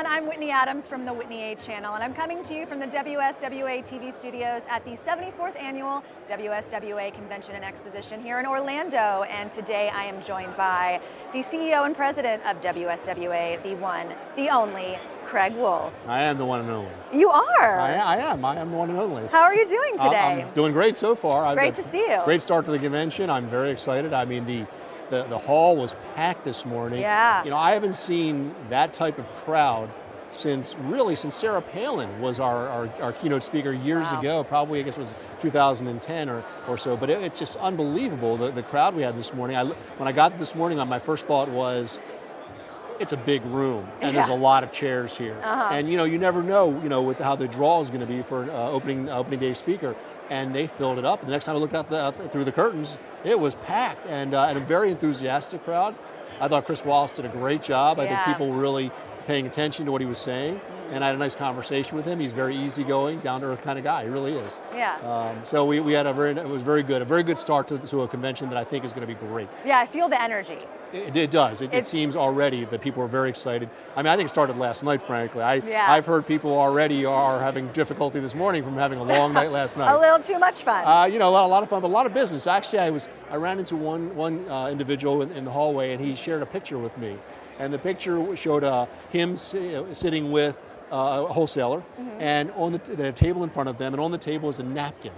everyone. I'm Whitney Adams from the Whitney A Channel, and I'm coming to you from the WSWA TV studios at the 74th Annual WSWA Convention and Exposition here in Orlando. And today I am joined by the CEO and President of WSWA, the one, the only, Craig Wolf. I am the one and only. You are? I am the one and only. How are you doing today? I'm doing great so far. It's great to see you. Great start to the convention. I'm very excited. I mean, the hall was packed this morning. Yeah. You know, I haven't seen that type of crowd since Sarah Palin was our keynote speaker years ago. Probably, I guess it was 2010 or so. But it's just unbelievable, the crowd we had this morning. When I got this morning, my first thought was, it's a big room, and there's a lot of chairs here. And you never know, with how the draw is going to be for an opening day speaker. And they filled it up. The next time I looked out through the curtains, it was packed, and a very enthusiastic crowd. I thought Chris Wallace did a great job. I think people were really paying attention to what he was saying. And I had a nice conversation with him. He's very easygoing, down-to-earth kind of guy. He really is. Yeah. So we had it was very good. A very good start to a convention that I think is going to be great. Yeah, I feel the energy. It does. It seems already that people are very excited. I mean, I think it started last night, frankly. I've heard people already are having difficulty this morning from having a long night last night. A little too much fun. A lot of fun, but a lot of business. Actually, I ran into one individual in the hallway, and he shared a picture with me. And the picture showed him sitting with a wholesaler, and on they had a table in front of them, and on the table was a napkin.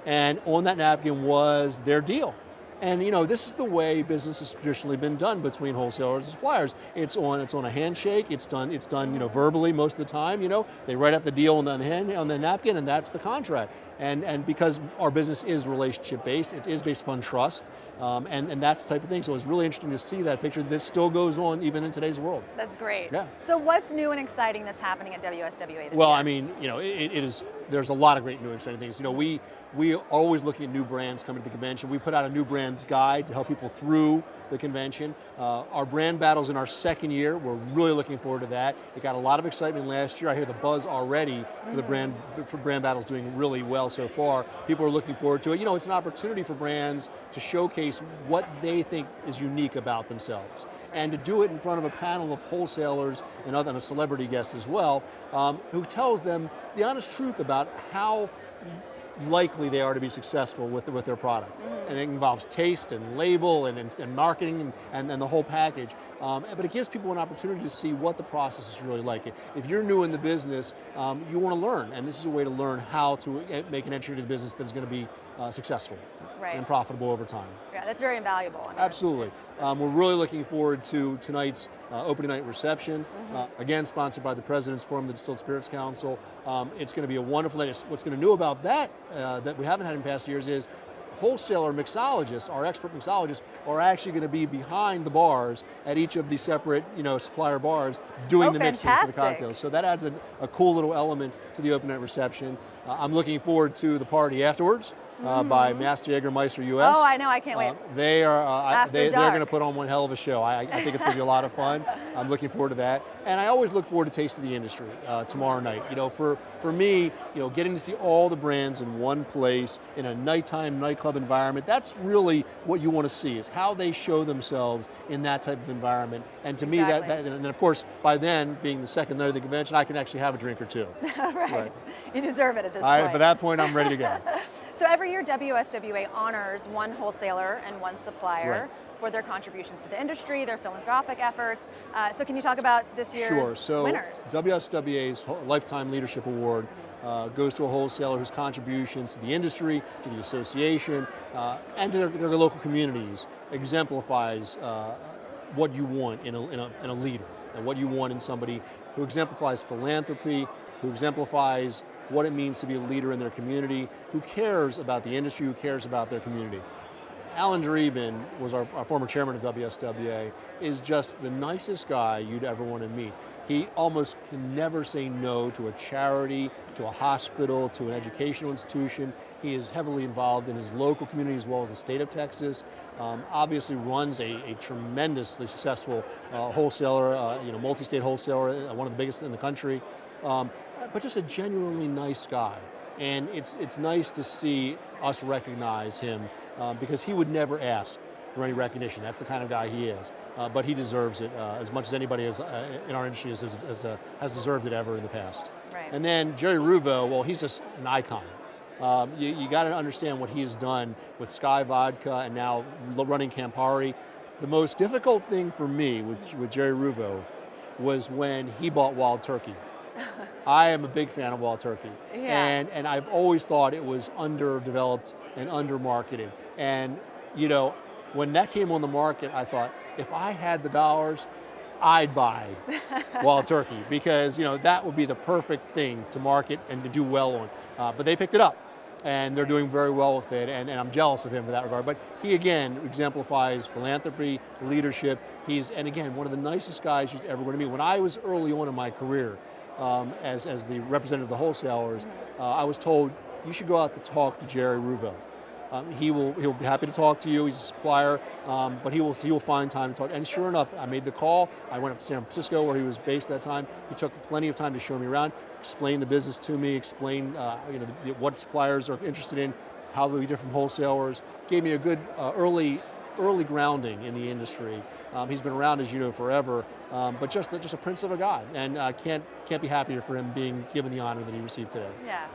And on that napkin was their deal. And this is the way business has traditionally been done between wholesalers and suppliers. It's on a handshake. It's done verbally most of the time. They write out the deal on the napkin, and that's the contract. And because our business is relationship based, it is based upon trust, and that's the type of thing. So it's really interesting to see that picture. This still goes on even in today's world. That's great. Yeah. So what's new and exciting that's happening at WSWA this year? Well, I mean, it is. There's a lot of great new and exciting things. We are always looking at new brands coming to the convention. We put out a new brands guide to help people through the convention. Our brand battle's in our second year. We're really looking forward to that. It got a lot of excitement last year. I hear the buzz already for the brand battle's doing really well so far. People are looking forward to it. It's an opportunity for brands to showcase what they think is unique about themselves, and to do it in front of a panel of wholesalers and a celebrity guest as well, who tells them the honest truth about how likely they are to be successful with their product. And it involves taste and label and marketing and the whole package. But it gives people an opportunity to see what the process is really like. If you're new in the business, you want to learn, and this is a way to learn how to make an entry to the business that's going to be successful and profitable over time. Yeah, that's very invaluable. Absolutely. We're really looking forward to tonight's opening night reception, again sponsored by the President's Forum, the Distilled Spirits Council. It's going to be a wonderful night. What's going to new about that that we haven't had in past years is wholesaler mixologists, our expert mixologists, are actually going to be behind the bars at each of the separate, supplier bars doing the mixing for the cocktails. So that adds a cool little element to the open night reception. I'm looking forward to the party afterwards. By Master Jägermeister US. Oh, I know, I can't wait. They're going dark. to put on one hell of a show. I think it's going to be a lot of fun. I'm looking forward to that. And I always look forward to Taste of the Industry tomorrow night. For me, getting to see all the brands in one place in a nighttime nightclub environment, that's really what you want to see, is how they show themselves in that type of environment. And to me, that and of course, by then, being the second night of the convention, I can actually have a drink or two. Right. You deserve it at this point. By that point, I'm ready to go. So every year, WSWA honors one wholesaler and one supplier for their contributions to the industry, their philanthropic efforts. So can you talk about this year's winners? WSWA's Lifetime Leadership Award goes to a wholesaler whose contributions to the industry, to the association, and to their local communities exemplifies what you want in a leader, and what you want in somebody who exemplifies philanthropy, who exemplifies what it means to be a leader in their community, who cares about the industry, who cares about their community. Alan Dreeben was our former chairman of WSWA, is just the nicest guy you'd ever want to meet. He almost can never say no to a charity, to a hospital, to an educational institution. He is heavily involved in his local community as well as the state of Texas. Obviously runs a tremendously successful wholesaler, multi-state wholesaler, one of the biggest in the country. But just a genuinely nice guy. And it's nice to see us recognize him because he would never ask for any recognition. That's the kind of guy he is. But he deserves it as much as anybody in our industry has deserved it ever in the past. Right. And then Jerry Ruvo, well, he's just an icon. You got to understand what he has done with Sky Vodka and now running Campari. The most difficult thing for me with Jerry Ruvo was when he bought Wild Turkey. I am a big fan of Wild Turkey. Yeah. And I've always thought it was underdeveloped and under-marketed. And, you know, when that came on the market, I thought, if I had the dollars, I'd buy Wild Turkey because, you know, that would be the perfect thing to market and to do well on. But they picked it up. And they're doing very well with it, and I'm jealous of him in that regard. But he, again, exemplifies philanthropy, leadership. And again, one of the nicest guys you're ever going to meet. When I was early on in my career, as the representative of the wholesalers, I was told, you should go out to talk to Jerry Ruvo. He'll be happy to talk to you. He's a supplier, but he will find time to talk. And sure enough, I made the call. I went up to San Francisco where he was based at that time. He took plenty of time to show me around, explain the business to me, explain what suppliers are interested in, how we different wholesalers. Gave me a good early grounding in the industry. He's been around, as you know, forever, but just a prince of a guy, and can't be happier for him being given the honor that he received today. Yeah.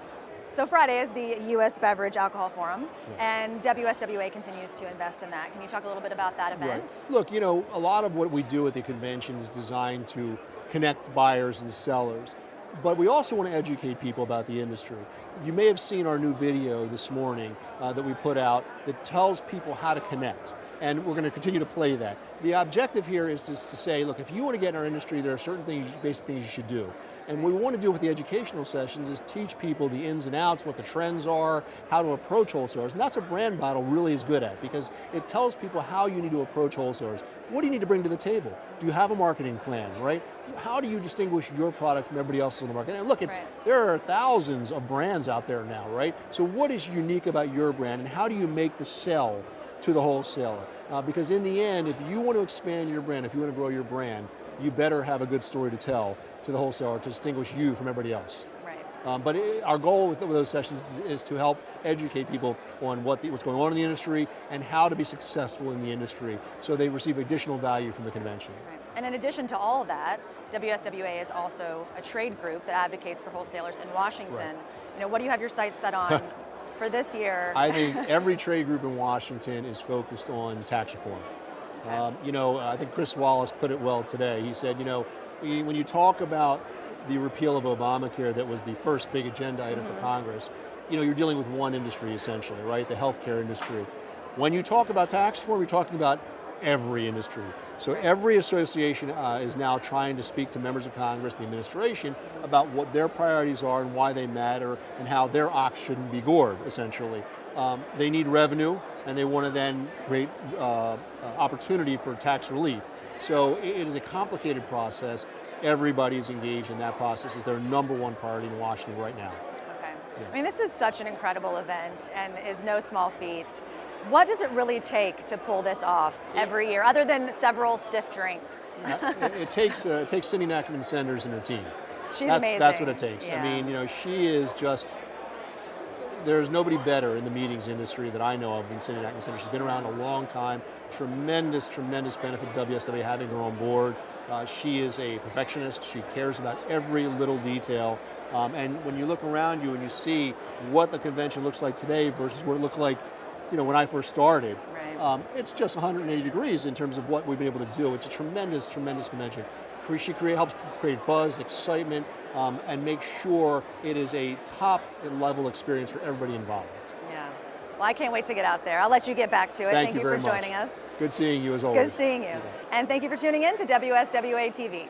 So Friday is the U.S. Beverage Alcohol Forum, and WSWA continues to invest in that. Can you talk a little bit about that event? Right. Look, you know, a lot of what we do at the convention is designed to connect buyers and sellers, but we also want to educate people about the industry. You may have seen our new video this morning that we put out that tells people how to connect, and we're going to continue to play that. The objective here is just to say, look, if you want to get in our industry, there are certain things, basic things you should do. And what we want to do with the educational sessions is teach people the ins and outs, what the trends are, how to approach wholesalers. And that's what Brand Battle really is good at, because it tells people how you need to approach wholesalers. What do you need to bring to the table? Do you have a marketing plan, right? How do you distinguish your product from everybody else on the market? And look, there are thousands of brands out there now, right? So what is unique about your brand, and how do you make the sell to the wholesaler? Because in the end, if you want to expand your brand, if you want to grow your brand, you better have a good story to tell to the wholesaler to distinguish you from everybody else. Right. But our goal with those sessions is to help educate people on what's going on in the industry and how to be successful in the industry so they receive additional value from the convention. Right. And in addition to all of that, WSWA is also a trade group that advocates for wholesalers in Washington. Right. You know, what do you have your sights set on for this year? I think every trade group in Washington is focused on tax reform. Okay. I think Chris Wallace put it well today. He said, when you talk about the repeal of Obamacare, that was the first big agenda item for Congress, you're dealing with one industry essentially, right? The healthcare industry. When you talk about tax reform, you're talking about every industry. So every association is now trying to speak to members of Congress, the administration, about what their priorities are and why they matter and how their ox shouldn't be gored, essentially. They need revenue, and they want to then create opportunity for tax relief. So it is a complicated process. Everybody's engaged in that process. Is their number one priority in Washington right now. Okay. Yeah. I mean, this is such an incredible event and is no small feat. What does it really take to pull this off every year, other than several stiff drinks? It takes Cindy Nachman Sanders and her team. She's amazing. That's what it takes. Yeah. I mean, she is just. There's nobody better in the meetings industry that I know of than Cindy Nachman Sanders. She's been around a long time. Tremendous benefit to WSWA having her on board. She is a perfectionist. She cares about every little detail. And when you look around you and you see what the convention looks like today versus what it looked like, when I first started, right. It's just 180 degrees in terms of what we've been able to do. It's a tremendous convention. She helps create buzz, excitement, and make sure it is a top-level experience for everybody involved. Yeah. Well, I can't wait to get out there. I'll let you get back to it. Thank you for very joining much. us. Good seeing you as always. Good seeing you. And thank you for tuning in to WSWA TV.